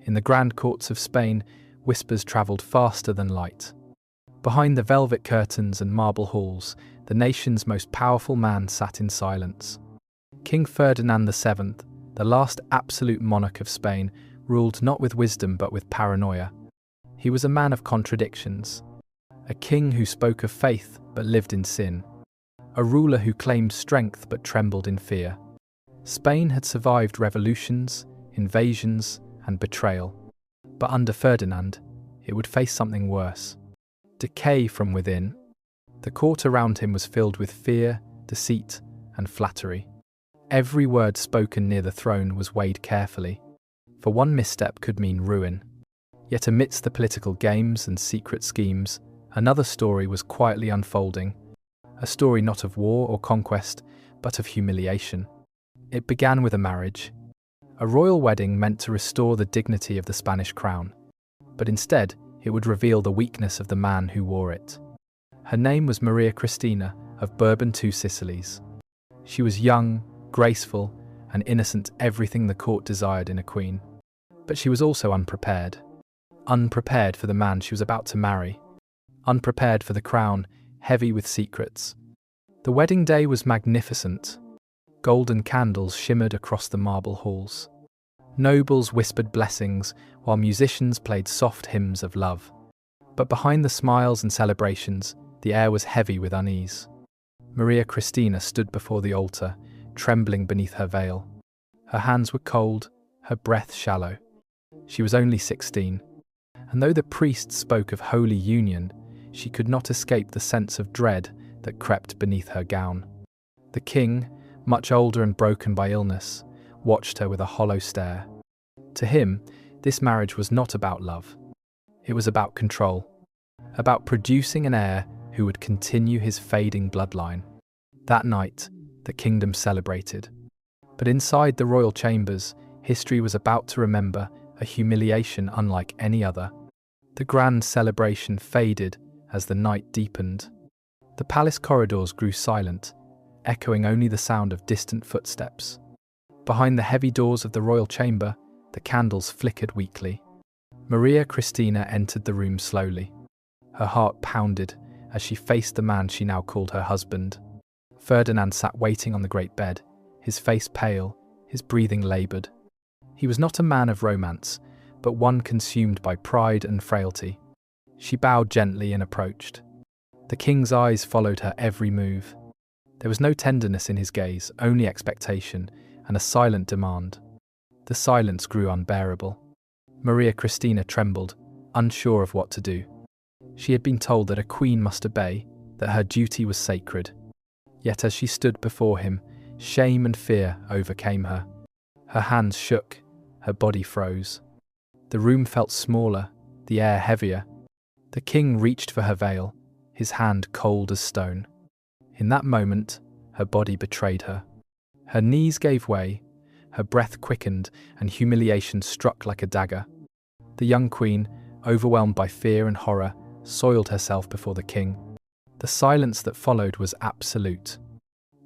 In the grand courts of Spain, whispers travelled faster than light. Behind the velvet curtains and marble halls, the nation's most powerful man sat in silence. King Ferdinand VII, the last absolute monarch of Spain, ruled not with wisdom but with paranoia. He was a man of contradictions, a king who spoke of faith but lived in sin, a ruler who claimed strength but trembled in fear. Spain had survived revolutions, invasions, and betrayal, but under Ferdinand, it would face something worse: decay from within. The court around him was filled with fear, deceit, and flattery. Every word spoken near the throne was weighed carefully, for one misstep could mean ruin. Yet amidst the political games and secret schemes, another story was quietly unfolding, a story not of war or conquest, but of humiliation. It began with a marriage, a royal wedding meant to restore the dignity of the Spanish crown, but instead it would reveal the weakness of the man who wore it. Her name was Maria Cristina of Bourbon II Sicilies. She was young, graceful, and innocent, everything the court desired in a queen. But she was also unprepared. Unprepared for the man she was about to marry. Unprepared for the crown, heavy with secrets. The wedding day was magnificent. Golden candles shimmered across the marble halls. Nobles whispered blessings, while musicians played soft hymns of love. But behind the smiles and celebrations, the air was heavy with unease. Maria Cristina stood before the altar, trembling beneath her veil. Her hands were cold, her breath shallow. She was only 16, and though the priest spoke of holy union, she could not escape the sense of dread that crept beneath her gown. The king, much older and broken by illness, watched her with a hollow stare. To him, this marriage was not about love. It was about control, about producing an heir who would continue his fading bloodline. That night, the kingdom celebrated. But inside the royal chambers, history was about to remember a humiliation unlike any other. The grand celebration faded as the night deepened. The palace corridors grew silent, echoing only the sound of distant footsteps. Behind the heavy doors of the royal chamber, the candles flickered weakly. Maria Cristina entered the room slowly. Her heart pounded as she faced the man she now called her husband. Ferdinand sat waiting on the great bed, his face pale, his breathing laboured. He was not a man of romance, but one consumed by pride and frailty. She bowed gently and approached. The king's eyes followed her every move. There was no tenderness in his gaze, only expectation and a silent demand. The silence grew unbearable. Maria Cristina trembled, unsure of what to do. She had been told that a queen must obey, that her duty was sacred. Yet as she stood before him, shame and fear overcame her. Her hands shook, her body froze. The room felt smaller, the air heavier. The king reached for her veil, his hand cold as stone. In that moment, her body betrayed her. Her knees gave way, her breath quickened, and humiliation struck like a dagger. The young queen, overwhelmed by fear and horror, soiled herself before the king. The silence that followed was absolute.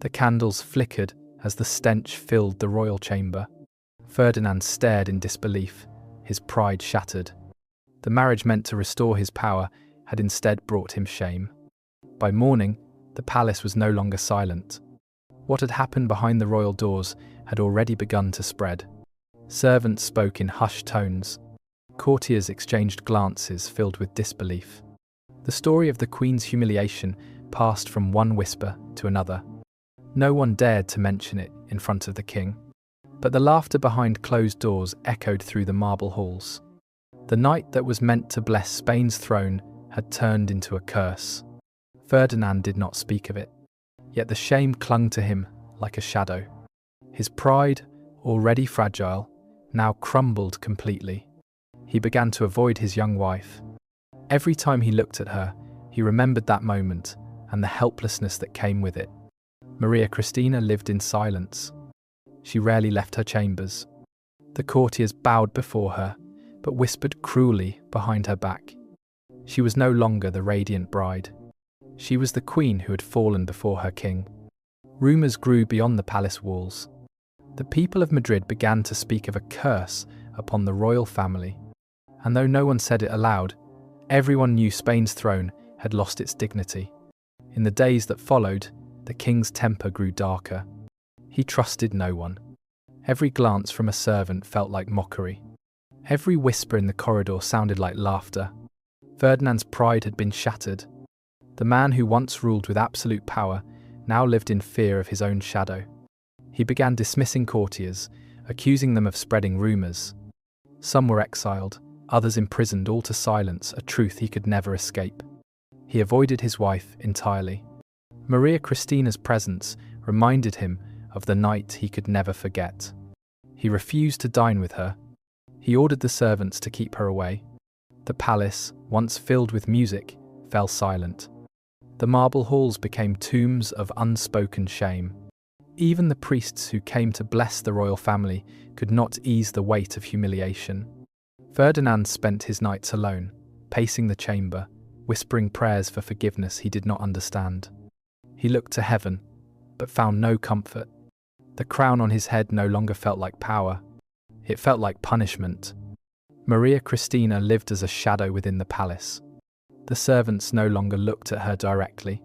The candles flickered as the stench filled the royal chamber. Ferdinand stared in disbelief, his pride shattered. The marriage meant to restore his power had instead brought him shame. By morning, the palace was no longer silent. What had happened behind the royal doors had already begun to spread. Servants spoke in hushed tones. Courtiers exchanged glances filled with disbelief. The story of the Queen's humiliation passed from one whisper to another. No one dared to mention it in front of the king. But the laughter behind closed doors echoed through the marble halls. The night that was meant to bless Spain's throne had turned into a curse. Ferdinand did not speak of it, yet the shame clung to him like a shadow. His pride, already fragile, now crumbled completely. He began to avoid his young wife. Every time he looked at her, he remembered that moment and the helplessness that came with it. Maria Cristina lived in silence. She rarely left her chambers. The courtiers bowed before her, but whispered cruelly behind her back. She was no longer the radiant bride. She was the queen who had fallen before her king. Rumours grew beyond the palace walls. The people of Madrid began to speak of a curse upon the royal family. And though no one said it aloud, everyone knew Spain's throne had lost its dignity. In the days that followed, the king's temper grew darker. He trusted no one. Every glance from a servant felt like mockery. Every whisper in the corridor sounded like laughter. Ferdinand's pride had been shattered. The man who once ruled with absolute power now lived in fear of his own shadow. He began dismissing courtiers, accusing them of spreading rumours. Some were exiled, others imprisoned, all to silence a truth he could never escape. He avoided his wife entirely. Maria Christina's presence reminded him of the night he could never forget. He refused to dine with her. He ordered the servants to keep her away. The palace, once filled with music, fell silent. The marble halls became tombs of unspoken shame. Even the priests who came to bless the royal family could not ease the weight of humiliation. Ferdinand spent his nights alone, pacing the chamber, whispering prayers for forgiveness he did not understand. He looked to heaven, but found no comfort. The crown on his head no longer felt like power. It felt like punishment. Maria Christina lived as a shadow within the palace. The servants no longer looked at her directly.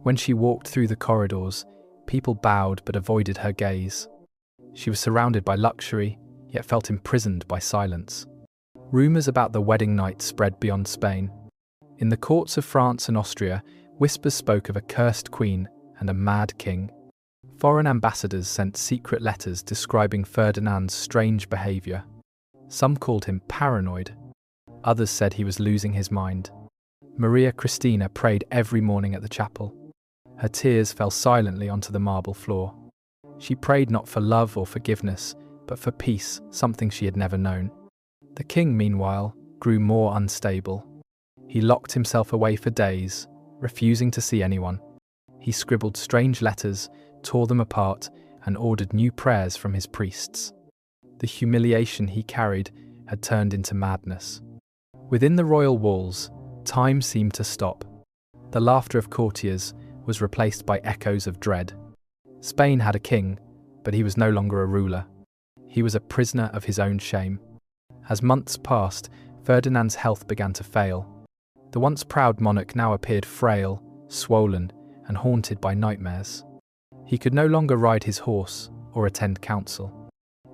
When she walked through the corridors, people bowed but avoided her gaze. She was surrounded by luxury, yet felt imprisoned by silence. Rumours about the wedding night spread beyond Spain. In the courts of France and Austria, whispers spoke of a cursed queen and a mad king. Foreign ambassadors sent secret letters describing Ferdinand's strange behaviour. Some called him paranoid. Others said he was losing his mind. Maria Christina prayed every morning at the chapel. Her tears fell silently onto the marble floor. She prayed not for love or forgiveness, but for peace, something she had never known. The king, meanwhile, grew more unstable. He locked himself away for days, refusing to see anyone. He scribbled strange letters, tore them apart, and ordered new prayers from his priests. The humiliation he carried had turned into madness. Within the royal walls, time seemed to stop. The laughter of courtiers was replaced by echoes of dread. Spain had a king, but he was no longer a ruler. He was a prisoner of his own shame. As months passed, Ferdinand's health began to fail. The once proud monarch now appeared frail, swollen, and haunted by nightmares. He could no longer ride his horse or attend council.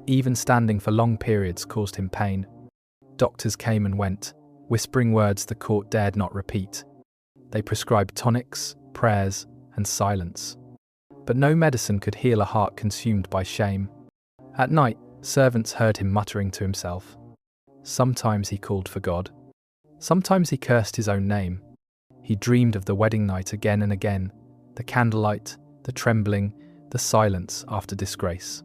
Even standing for long periods caused him pain. Doctors came and went, whispering words the court dared not repeat. They prescribed tonics, prayers, and silence. But no medicine could heal a heart consumed by shame. At night, servants heard him muttering to himself. Sometimes he called for God. Sometimes he cursed his own name. He dreamed of the wedding night again and again, the candlelight, the trembling, the silence after disgrace.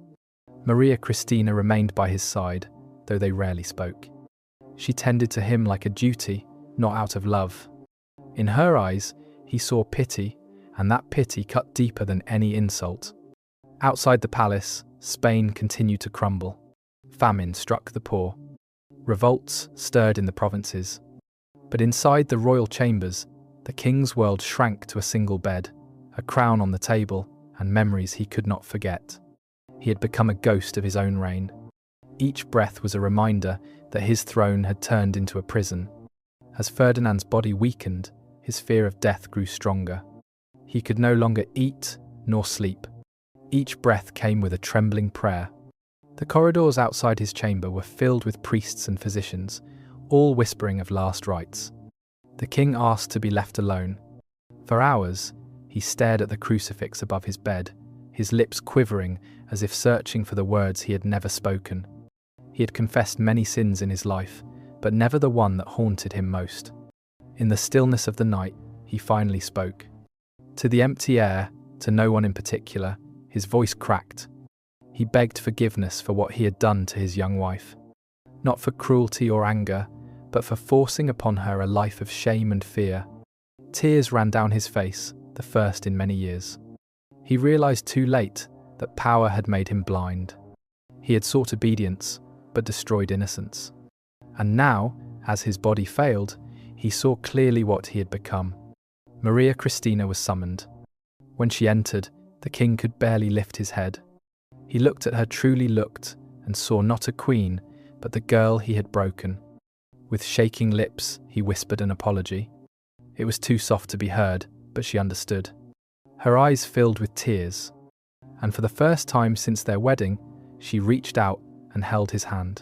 Maria Christina remained by his side, though they rarely spoke. She tended to him like a duty, not out of love. In her eyes, he saw pity, and that pity cut deeper than any insult. Outside the palace, Spain continued to crumble. Famine struck the poor. Revolts stirred in the provinces. But inside the royal chambers, the king's world shrank to a single bed, a crown on the table, and memories he could not forget. He had become a ghost of his own reign. Each breath was a reminder that his throne had turned into a prison. As Ferdinand's body weakened, his fear of death grew stronger. He could no longer eat nor sleep. Each breath came with a trembling prayer. The corridors outside his chamber were filled with priests and physicians, all whispering of last rites. The king asked to be left alone. For hours, he stared at the crucifix above his bed, his lips quivering as if searching for the words he had never spoken. He had confessed many sins in his life, but never the one that haunted him most. In the stillness of the night, he finally spoke. To the empty air, to no one in particular, his voice cracked. He begged forgiveness for what he had done to his young wife. Not for cruelty or anger, but for forcing upon her a life of shame and fear. Tears ran down his face, the first in many years. He realized too late that power had made him blind. He had sought obedience, but destroyed innocence. And now, as his body failed, he saw clearly what he had become. Maria Christina was summoned. When she entered, the king could barely lift his head. He looked at her, truly looked, and saw not a queen, but the girl he had broken. With shaking lips, he whispered an apology. It was too soft to be heard, but she understood. Her eyes filled with tears, and for the first time since their wedding, she reached out and held his hand.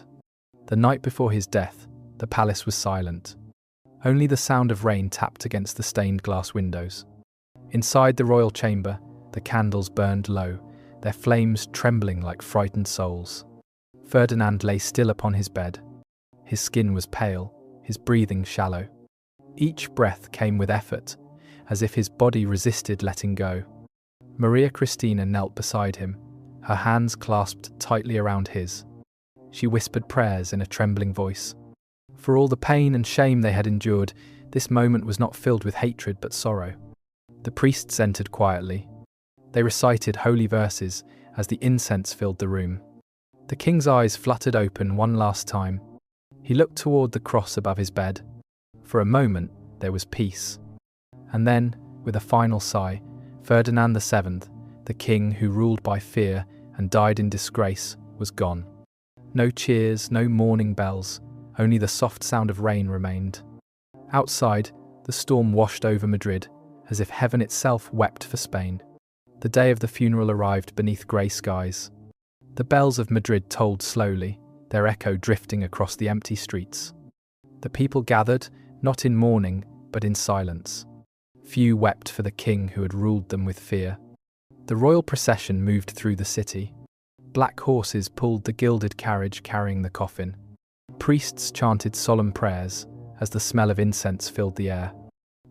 The night before his death, the palace was silent. Only the sound of rain tapped against the stained glass windows. Inside the royal chamber, the candles burned low, their flames trembling like frightened souls. Ferdinand lay still upon his bed. His skin was pale, his breathing shallow. Each breath came with effort, as if his body resisted letting go. Maria Cristina knelt beside him, her hands clasped tightly around his. She whispered prayers in a trembling voice. For all the pain and shame they had endured, this moment was not filled with hatred but sorrow. The priests entered quietly. They recited holy verses as the incense filled the room. The king's eyes fluttered open one last time. He looked toward the cross above his bed. For a moment, there was peace. And then, with a final sigh, Ferdinand VII, the king who ruled by fear and died in disgrace, was gone. No cheers, no mourning bells, only the soft sound of rain remained. Outside, the storm washed over Madrid, as if heaven itself wept for Spain. The day of the funeral arrived beneath grey skies. The bells of Madrid tolled slowly, their echo drifting across the empty streets. The people gathered, not in mourning, but in silence. Few wept for the king who had ruled them with fear. The royal procession moved through the city. Black horses pulled the gilded carriage carrying the coffin. Priests chanted solemn prayers as the smell of incense filled the air.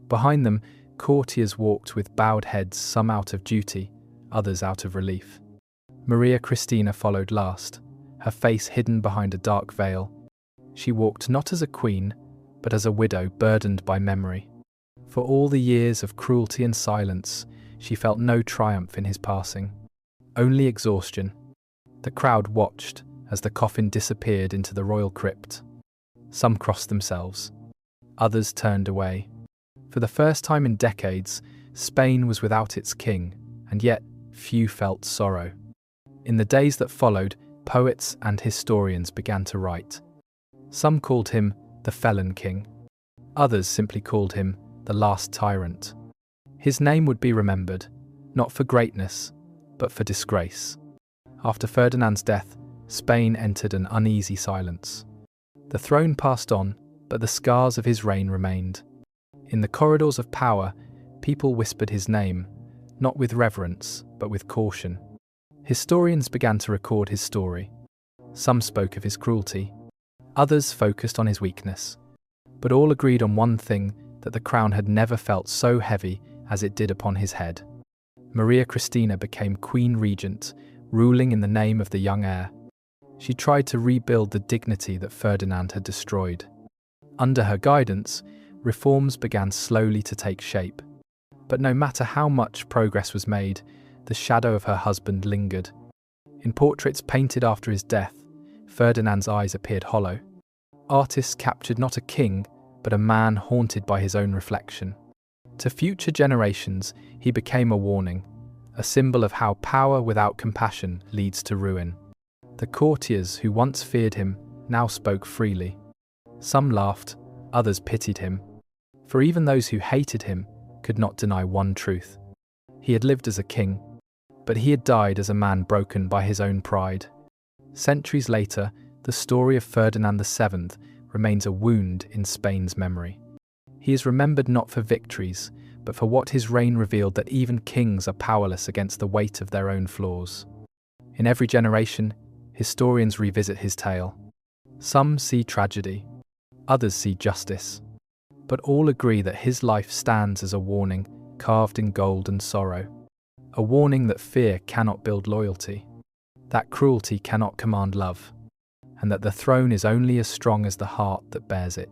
Behind them, courtiers walked with bowed heads, some out of duty, others out of relief. Maria Cristina followed last, her face hidden behind a dark veil. She walked not as a queen, but as a widow burdened by memory. For all the years of cruelty and silence, she felt no triumph in his passing, only exhaustion. The crowd watched as the coffin disappeared into the royal crypt. Some crossed themselves, others turned away. For the first time in decades, Spain was without its king, and yet few felt sorrow. In the days that followed, poets and historians began to write. Some called him the felon king. Others simply called him the last tyrant. His name would be remembered, not for greatness, but for disgrace. After Ferdinand's death, Spain entered an uneasy silence. The throne passed on, but the scars of his reign remained. In the corridors of power, people whispered his name, not with reverence, but with caution. Historians began to record his story. Some spoke of his cruelty. Others focused on his weakness. But all agreed on one thing, that the crown had never felt so heavy as it did upon his head. Maria Cristina became Queen Regent, ruling in the name of the young heir. She tried to rebuild the dignity that Ferdinand had destroyed. Under her guidance, reforms began slowly to take shape. But no matter how much progress was made, the shadow of her husband lingered. In portraits painted after his death, Ferdinand's eyes appeared hollow. Artists captured not a king, but a man haunted by his own reflection. To future generations, he became a warning, a symbol of how power without compassion leads to ruin. The courtiers who once feared him now spoke freely. Some laughed, others pitied him. For even those who hated him could not deny one truth. He had lived as a king, but he had died as a man broken by his own pride. Centuries later, the story of Ferdinand VII remains a wound in Spain's memory. He is remembered not for victories, but for what his reign revealed, that even kings are powerless against the weight of their own flaws. In every generation, historians revisit his tale. Some see tragedy, others see justice, but all agree that his life stands as a warning carved in gold and sorrow. A warning that fear cannot build loyalty, that cruelty cannot command love, and that the throne is only as strong as the heart that bears it.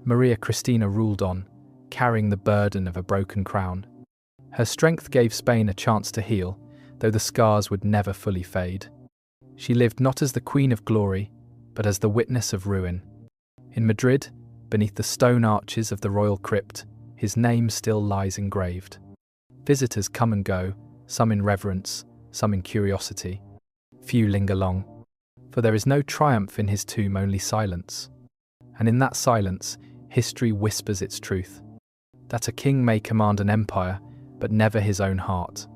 Maria Cristina ruled on, carrying the burden of a broken crown. Her strength gave Spain a chance to heal, though the scars would never fully fade. She lived not as the Queen of Glory, but as the witness of ruin. In Madrid, beneath the stone arches of the royal crypt, his name still lies engraved. Visitors come and go, some in reverence, some in curiosity. Few linger long. For there is no triumph in his tomb, only silence. And in that silence, history whispers its truth. That a king may command an empire, but never his own heart.